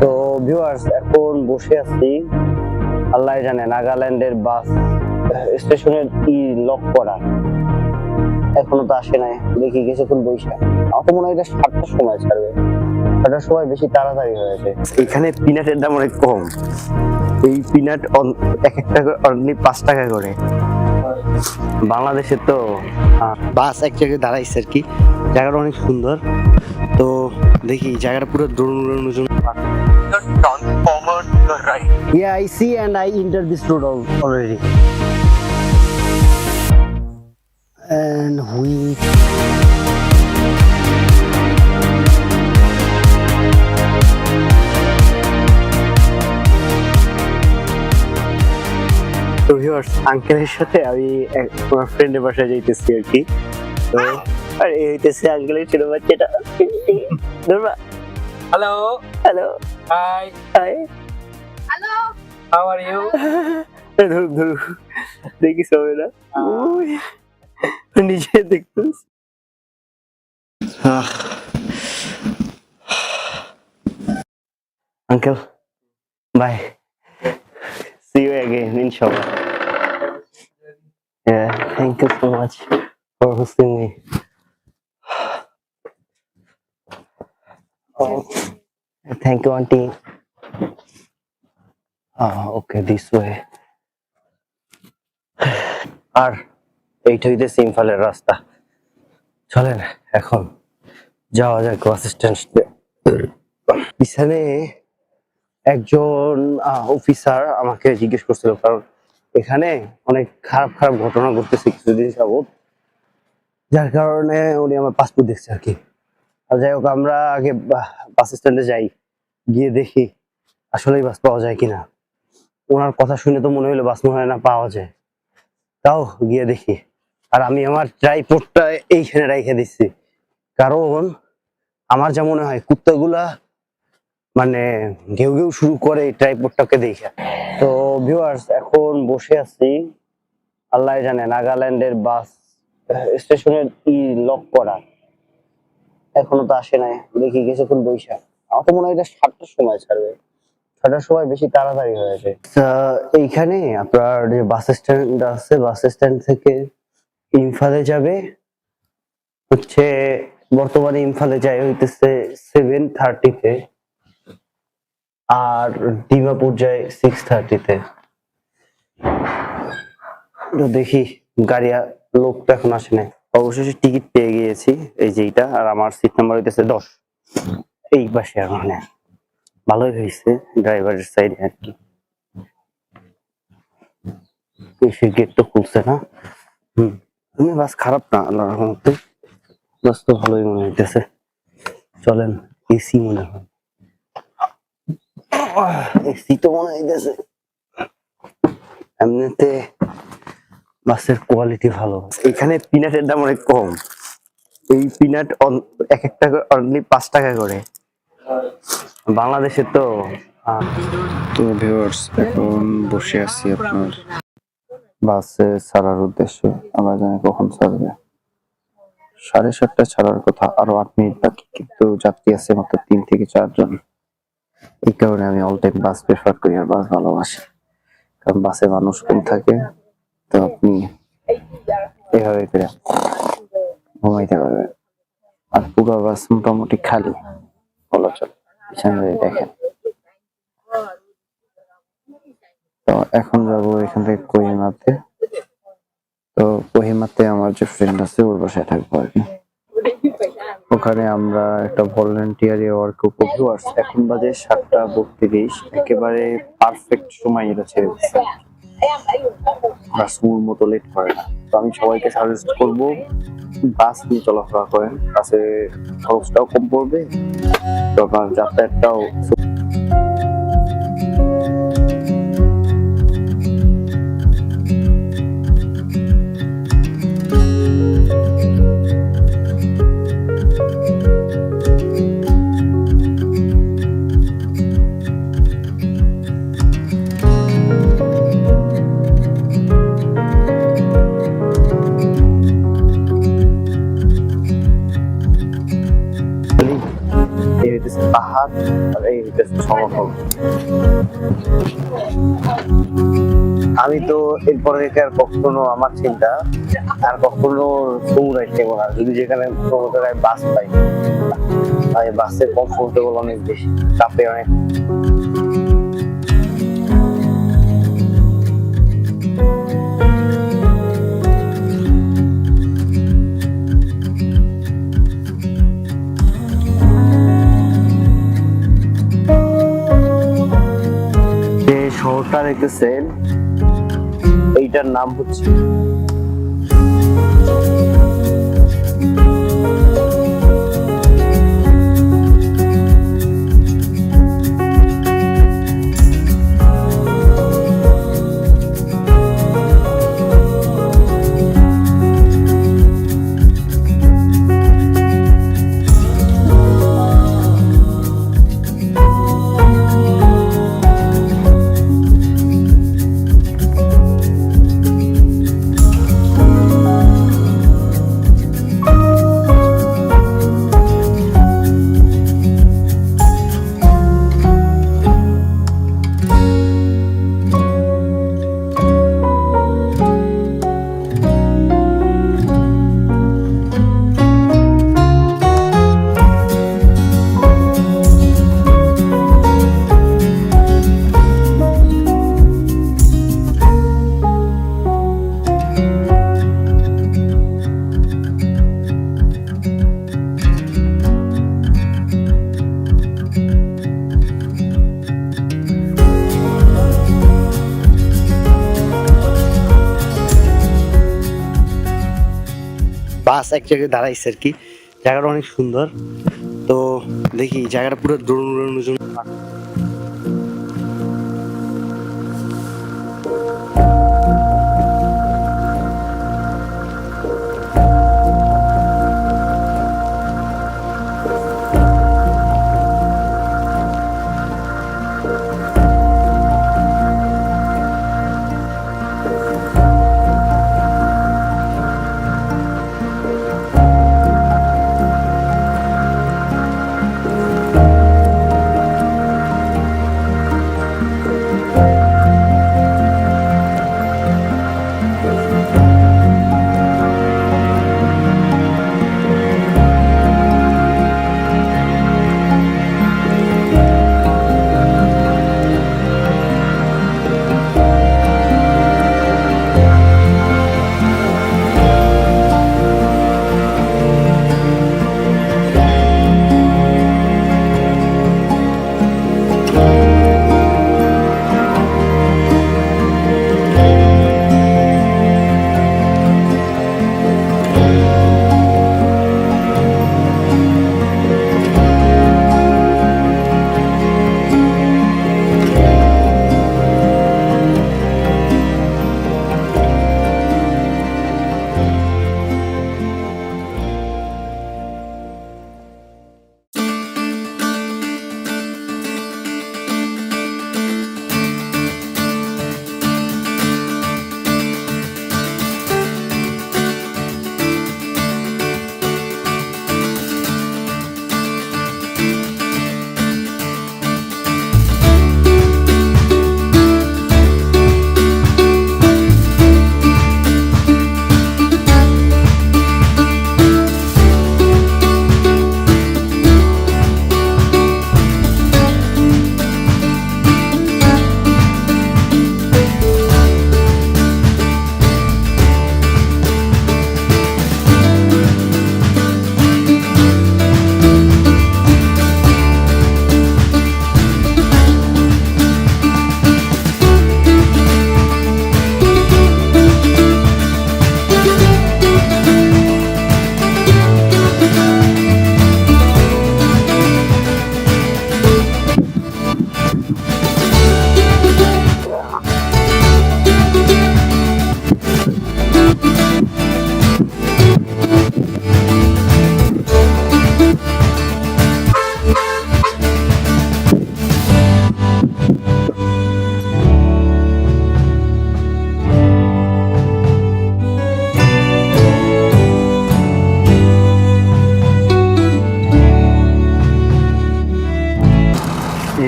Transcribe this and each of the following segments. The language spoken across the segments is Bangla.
তো ভিউয়ার্স, এখন বসে আছি আল্লাহ জানে নাগাল্যান্ডের বাস স্টেশনের লক করা, এখনো তো আসে নাই। দেখি কিছুক্ষণ বইসা, আমার তো মনে হয় এটা 7টার সময় ছাড়বে। 7টার সময় বেশি তাড়াতাড়ি হয়েছে। এখানে পিনাটের দাম অনেক কম। এই পিনাট এক একটা অনলি 5 টাকা করে। বাংলাদেশে তো বাস এক জায়গায় দাঁড়াইছে আর কি, জায়গাটা অনেক সুন্দর। তো দেখি জায়গাটা পুরো drone. Forward to the right. Yeah, I see, and I entered this road already. And we. তো ভিউয়ার্স, আঙ্কেলের সাথে আমি আমার ফ্রেন্ডের বাসায় যাইতেছি আর কি। তো আর এই হইতেছে আঙ্কেলের ছোট বাচ্চাটা। ধরবা। Hello. Hello, Hi. Hi. Hello. How are you? ধরু দেখিস হবে না, নিজে দেখতেছ। Uncle, bye, see you again inshallah. Yeah, thank you so much for hosting me. Oh, thank you, auntie. Okay, this way. আর এইটা হইতেছে ইম্ফলের রাস্তা। চলেন এখন যাওয়া যাক বাস স্ট্যান্ডে। পিছনে একজন অফিসার আমাকে জিজ্ঞেস করছিল, কারণ এখানে অনেক খারাপ খারাপ ঘটনা ঘটতেছে কিছুদিন যাবত, যার কারণে উনি আমার পাসপোর্ট দেখছে আর কি। আর যাই হোক, আমরা আগে বাস স্ট্যান্ডে যাই, গিয়ে দেখি আসলেই বাস পাওয়া যায় কিনা। ওনার কথা শুনে তো মনে হলো বাস মনে হয় না পাওয়া যায়, তাও গিয়ে দেখি। আর আমি আমার ট্রাইপডটা এইখানে রেখে দিচ্ছি, কারণ আমার যা মনে হয় কুত্তাগুলা মানে ঘেউ ঘেউ শুরু করে ট্রাইপডটাকে দেখে। তো ভিউয়ার্স, এখন বসে আছি আল্লাহ জানে নাগাল্যান্ডের বাস স্টেশনের লক করা, এখনো তো আসে নাই। দেখি কিছুক্ষণ বইসা, আমার তো মনে হয় এটা 7টার সময় ছাড়বে। 7টার সময় বেশি তাড়াতাড়ি হয়েছে। এইখানে আপনার যে বাস স্ট্যান্ড আছে, বাস স্ট্যান্ড থেকে ইম্ফলে যাবে হচ্ছে, বর্তমানে ইম্ফলে যায় হইতেছে 7:30-তে, আর ডিমাপুর যায় 6:30-তে। তো দেখি গাড়ি, লোক তো এখন আসে নাই। অবশেষে টিকিট পেয়ে গিয়েছি, এই যে এইটা, আর আমার সিট নাম্বার হইতেছে 10 এই পাশে। আর মানে ভালোই হয়েছে ড্রাইভারের সাইডে আর কি, সে গেট তো খুলছে না। বাস খারাপ না, আল্লাহর রহমতে বাস তো ভালোই মনে হইতেছে। চলেন, এসি মনে হয়, এসি তো মনে হইতেছে। এমনিতে বাসের কোয়ালিটি ভালো। এখানে পিনাটের দাম অনেক কম। এই পিনাট এক একটা অনলি 5 টাকা করে। বাংলাদেশে তো ভিউয়ার্স, এখন বসে আছি আপনার বাসে ছাড়ার উদ্দেশ্যে। আমরা জানি কখন ছাড়বে, 7:30 ছাড়ার কথা, আরো 8 মিনিট বাকি, কিন্তু যাত্রী আছে মাত্র 3 থেকে 4 জন। এই কারণে আমি অল টাইম বাস প্রেফার করি, আর বাস ভালোবাসি, কারণ বাসে মানুষ কম থাকে। তো আপনি এভাবে করে ঘুমাইতে পারবেন, আর পুরো বাস মোটামুটি খালি বলা চলে। পিছনে দেখেন। তো এখন যাবো এখান থেকে কোহিমাতে। তো কোহিমাতে আমার যে ফ্রেন্ড আছে ওর বাসায় থাকবো আর কি। ওখানে আমরা একটা ভলেন্টিয়ারি ওয়ার্ক করবো। আর এখন বাজে 7:32, একেবারে পারফেক্ট সময় এটা ছেড়ে দিচ্ছে, বাস মূল মতো লেট করে না। তো আমি সবাইকে সাজেস্ট করবো বাস নিয়ে চলাফেরা করেন, বাসে খরচটাও কম পড়বে, তো আপনার যাতায়াতটাও। পাহাড়, আর এই হইতেছে সমতল। আমি তো এরপরে আর কখনো আমার চিন্তা আর কখনো সমুদ্রে নেবো না। যদি যেখানে সমুদ্রের বাস পাই, আমি বাসে কমফোর্টেবল অনেক বেশি, চাপে অনেক। যে শহরটা দেখতেছেন এইটার নাম হচ্ছে বাস এক জায়গায় দাঁড়াইছে আর কি। জায়গাটা অনেক সুন্দর। তো দেখি জায়গাটা পুরো ড্রোন উড়ানোর জন্য।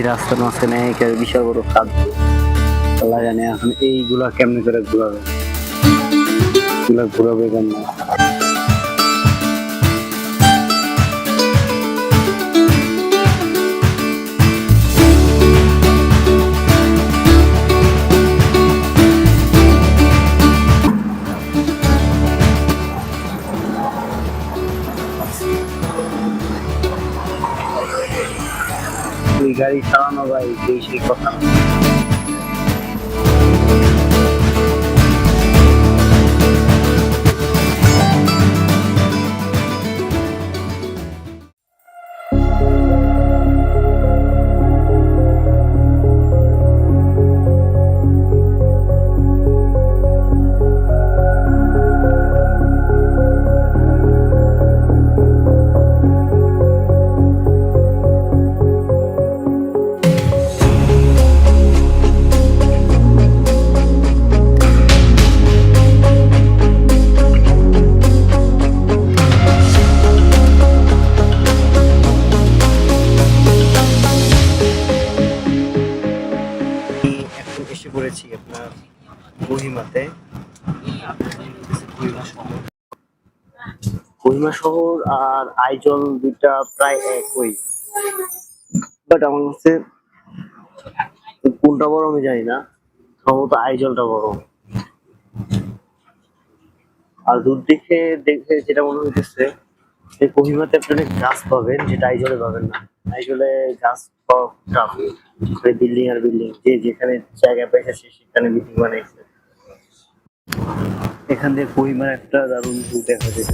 রাস্তার মাঝখানে একটা বিশাল বড় খাদ, আল্লাহ জানে এখন এইগুলা কেমনে করে ঘুরাবে, এগুলা ঘুরাবে কেমনে। এই গাড়ি চালানো ভাই সেই কথা না। এখন এসে পড়েছি আপনার কোহিমাতে। কোহিমা শহর আর আইজল দুইটা প্রায় একই, বাট আমার কাছে কোনটা বড় আমি জানি না, সম্ভবত আইজলটা বড়। আর দূর দিকে দেখে যেটা মনে হইতেছে যে কোহিমাতে আপনি অনেক গাছ পাবেন, যেটা আইজলে পাবেন না। আইজলে গাছ পাওয়া টাফ, বিল্ডিং আর বিল্ডিং, যে যেখানে জায়গা পেয়েছে সে সেখানে বিল্ডিং বানাইছে। এখান থেকে কোহিমার একটা দারুণ ভিউ দেখা যেত।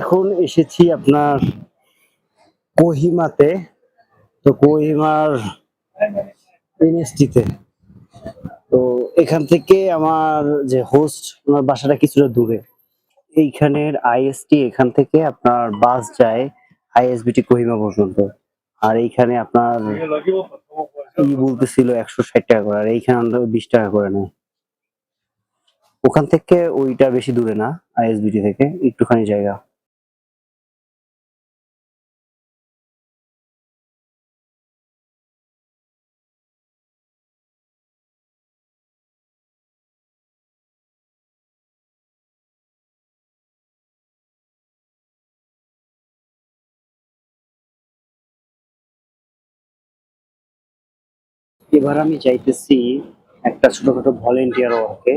এখন এসেছি আপনার কোহিমাতে। তো কোহিমার এনএসটিতে। তো এখান থেকে আমার যে হোস্ট, ওনার বাসাটা কিছুটা দূরে। এইখানের আইএসটি এখান থেকে আপনার বাস যায় আইএসবিটি কোহিমা পর্যন্ত। আর এইখানে আপনার বলতেছিল 160 টাকা করে, আর এইখানে আমরা 20 টাকা করে নেয়। ওখান থেকে ওইটা বেশি দূরে না, আইএসবিটি থেকে একটুখানি জায়গা। এবার আমি চাইতেছি একটা ছোটখাটো ভলেন্টিয়ার ওয়ার্কে।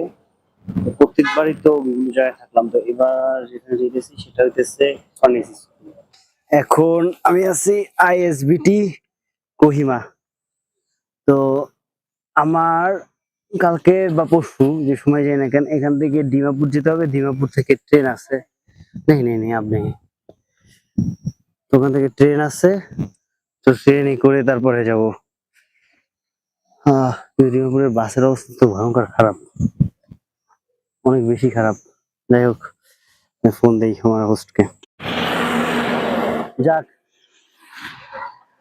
প্রত্যেকবারই তো বিভিন্ন জায়গায় থাকলাম, তো এবার যেখানে যেতেছি সেটা হইতেছে ফার্নেস স্কুল। এখন আমি আছি আইএসবিটি কোহিমা। তো আমার কালকে বা পরশু যে সময় যাই না কেন, এখান থেকে ডিমাপুর যেতে হবে। ডিমাপুর থেকে ট্রেন আছে, নেই নেই নেই আপনি, তো ওখান থেকে ট্রেন আছে। তো ট্রেনে করে তারপরে যাব। ডিমাপুরের বাসের অবস্থা তো ভয়ঙ্কর খারাপ, অনেক বেশি খারাপ। যাই হোক, ফোন দেই আমার হোস্টকে। যাক,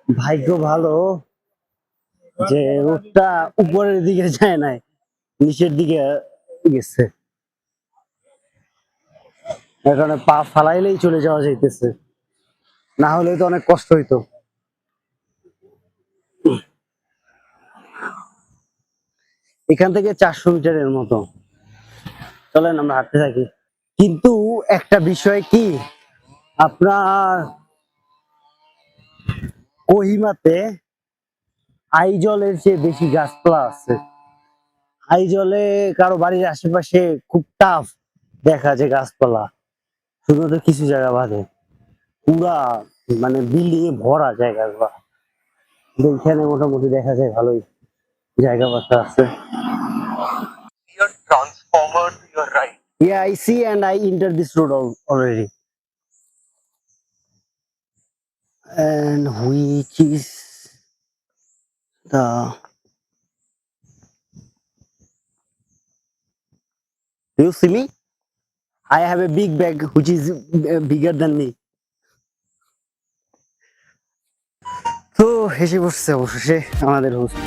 ভাগ্য ভালো যে রোডটা উপরের দিকে যায় নাই, নিচের দিকে গেছে। এখানে পা ফালাইলেই চলে যাওয়া যাইতেছে, না হলে তো অনেক কষ্ট হইতো। এখান থেকে 400 মিটারের মতো। চলেন আমরা হাঁটতে থাকি। কিন্তু একটা বিষয় কি, আপনার কোহিমাতে আইজলের চেয়ে বেশি গাছপালা আছে। আইজলে কারো বাড়ির আশেপাশে খুব টাফ দেখা যায় গাছপালা, শুধুমাত্র কিছু জায়গা বাদে পুরা মানে বিল্ডিং এ ভরা জায়গাগুলো। এখানে মোটামুটি দেখা যায় ভালোই জায়গা বাতা আছে। Your transformer to your right. Yeah, I see and I enter this road already. And which is the do you see me? I have a big bag which is bigger than me. তো হেসে বসছে অবশেষে আমাদের হোস্ট।